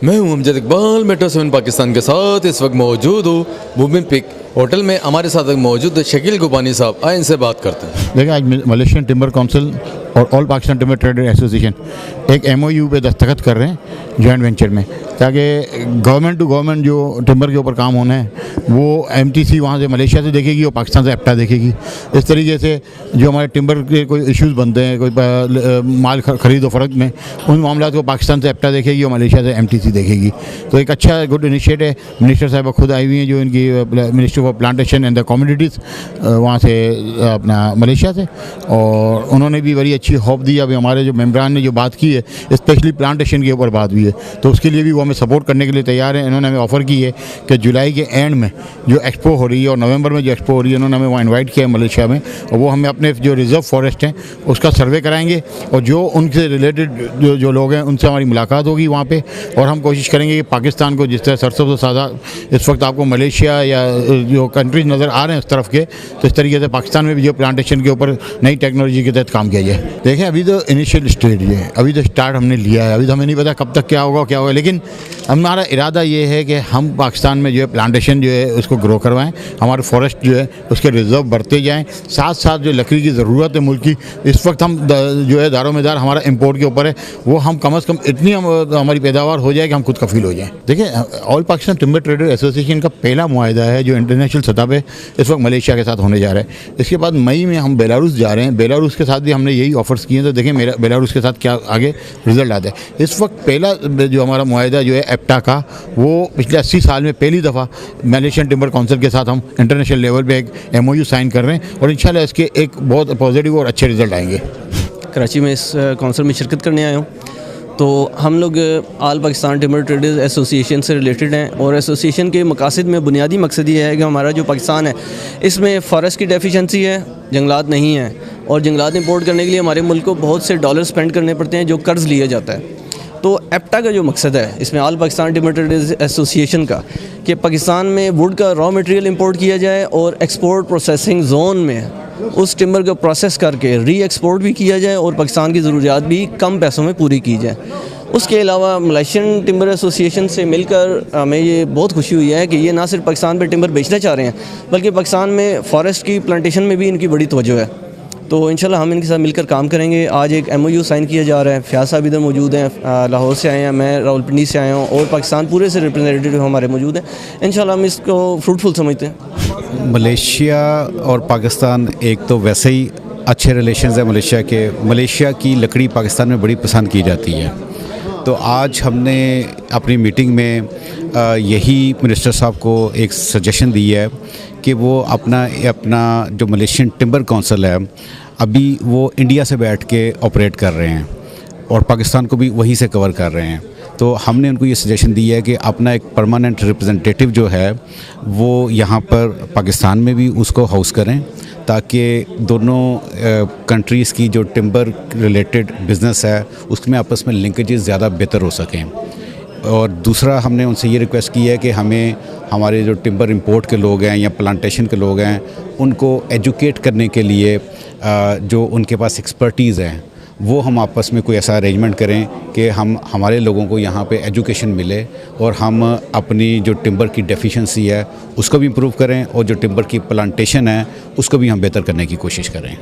मैं हूं अमजद इकबाल, मेट्रो 7 पाकिस्तान के साथ इस वक्त मौजूद हूँ बुबिन पिक होटल में। हमारे साथ मौजूद शकील गुबानी साहब, आए इनसे बात करते हैं। देखिए, आज मलेशियन टिम्बर काउंसिल और all Pakistan timber trader association एक MOU पे दस्तखत कर रहे हैं जॉइंट वेंचर में, ताकि गवर्नमेंट टू गवर्नमेंट जो टिम्बर के ऊपर काम होना है वो MTC वहाँ से मलेशिया से देखेगी और पाकिस्तान से एप्टा देखेगी। इस तरीके से जो हमारे टिम्बर के कोई इश्यूज़ बनते हैं, कोई माल खरीद और फ़रोख्त में, उन मामलों को पाकिस्तान से एप्टा देखेगी और मलेशिया से MTC देखेगी। तो एक अच्छा गुड इनिशिएटिव है। मिनिस्टर साहब खुद आई हुई हैं, जो इनकी minister for plantation and the communities वहाँ से अपना मलेशिया से, और उन्होंने भी बड़ी अच्छी होप दी। अभी हमारे जो मेम्बरान ने जो बात की है, स्पेशली प्लांटेशन के ऊपर बात हुई है, तो उसके लिए भी वो हमें सपोर्ट करने के लिए तैयार हैं। इन्होंने हमें ऑफ़र की है कि जुलाई के एंड में जो एक्सपो हो रही है और नवंबर में जो एक्सपो हो रही है, उन्होंने हमें वहाँ इनवाइट किया है मलेशिया में, और वो हमें अपने जो रिज़र्व फॉरेस्ट हैं उसका सर्वे कराएंगे, और जो उनसे रिलेटेड जो लोग हैं उनसे हमारी मुलाकात होगी वहाँ पे, और हम कोशिश करेंगे कि पाकिस्तान को जिस तरह सरसों से सादा इस वक्त आपको मलेशिया या जो कंट्रीज नज़र आ रहे हैं उस तरफ के, तो इस तरीके से पाकिस्तान में भी जो प्लांटेशन के ऊपर नई टेक्नोलॉजी के तहत काम किया जाए। देखें, अभी तो इनिशियल स्टेज है, अभी तो स्टार्ट हमने लिया है, अभी तो हमें नहीं पता कब तक क्या होगा, लेकिन हमारा इरादा ये है कि हम पाकिस्तान में जो है प्लांटेशन जो है उसको ग्रो करवाएं, हमारे फॉरेस्ट जो है उसके रिजर्व बढ़ते जाएं, साथ साथ जो लकड़ी की ज़रूरत है मुल्क की, इस वक्त हम जो है दारोमदार हमारा इंपोर्ट के ऊपर है, वो हम कम से कम इतनी हमारी पैदावार हो जाए कि हम खुद कफील हो जाएं। देखिए, all Pakistan timber trader association का पहला मुआहदा है जो इंटरनेशनल सतह पे इस वक्त मलेशिया के साथ होने जा रहा है। इसके बाद मई में हम बेलारूस जा रहे हैं, बेलारूस के साथ भी हमने यही ऑफर्स किए हैं, तो देखें मेरा बेलारूस के साथ क्या आगे रिजल्ट आता है। इस वक्त पहला जो हमारा मुआहदा जो है एप्टा का, वो पिछले 80 साल में पहली दफ़ा मलेशियन टिम्बर काउंसिल के साथ हम इंटरनेशनल लेवल पे एक MOU साइन कर रहे हैं, और इंशाल्लाह इसके एक बहुत पॉजिटिव और अच्छे रिजल्ट आएंगे। कराची में इस काउंसिल में शिरकत करने आया हूँ। तो हम लोग all Pakistan timber traders association से रिलेटेड हैं, और एसोसिएशन के मकासद में बुनियादी मकसद ये है कि हमारा जो पाकिस्तान है इसमें फ़ॉरेस्ट की डेफिशिएंसी है, जंगलात नहीं है, और जंगलात इंपोर्ट करने के लिए हमारे मुल्क को बहुत से डॉलर स्पेंड करने पड़ते हैं जो कर्ज़ लिया जाता है। तो एप्टा का जो मकसद है इसमें all Pakistan timber traders association का, कि पाकिस्तान में वुड का रॉ मटेरियल इंपोर्ट किया जाए और एक्सपोर्ट प्रोसेसिंग जोन में उस टिम्बर को प्रोसेस करके री एक्सपोर्ट भी किया जाए और पाकिस्तान की ज़रूरियात भी कम पैसों में पूरी की जाए। उसके अलावा मलेशियन टिम्बर एसोसिएशन से मिलकर हमें ये बहुत खुशी हुई है कि ये ना सिर्फ पाकिस्तान पे टिम्बर बेचना चाह रहे हैं, बल्कि पाकिस्तान में फ़ॉरेस्ट की प्लांटेशन में भी इनकी बड़ी तवज्जो है। तो इंशाल्लाह हम इनके साथ मिलकर काम करेंगे। आज एक MOU साइन किया जा रहा है। फ़याज़ साहब इधर मौजूद हैं, लाहौर से आए हैं, मैं रावलपिंडी से आया हूँ, और पाकिस्तान पूरे से रिप्रेजेंटेटिव हमारे मौजूद हैं। इंशाल्लाह हम इसको फ्रूटफुल समझते हैं। मलेशिया और पाकिस्तान एक तो वैसे ही अच्छे रिलेशंस हैं मलेशिया के। मलेशिया की लकड़ी पाकिस्तान में बड़ी पसंद की जाती है। तो आज हमने अपनी मीटिंग में यही मिनिस्टर साहब को एक सजेशन दी है कि वो अपना जो मलेशियन टिम्बर काउंसिल है अभी वो इंडिया से बैठ के ऑपरेट कर रहे हैं और पाकिस्तान को भी वहीं से कवर कर रहे हैं। तो हमने उनको ये सजेशन दी है कि अपना एक परमानेंट रिप्रेजेंटेटिव जो है वो यहाँ पर पाकिस्तान में भी उसको हाउस करें, ताकि दोनों कंट्रीज़ की जो टिम्बर रिलेटेड बिज़नेस है उसमें आपस में लिंकेजेस ज़्यादा बेहतर हो सकें। और दूसरा हमने उनसे ये रिक्वेस्ट की है कि हमें हमारे जो टिम्बर इंपोर्ट के लोग हैं या प्लांटेशन के लोग हैं उनको एजुकेट करने के लिए जो उनके पास एक्सपर्टीज़ है वो हम आपस में कोई ऐसा अरेंजमेंट करें कि हमारे लोगों को यहाँ पे एजुकेशन मिले और हम अपनी जो टिम्बर की डेफिशिएंसी है उसको भी इम्प्रूव करें और जो टिम्बर की प्लांटेशन है उसको भी हम बेहतर करने की कोशिश करें।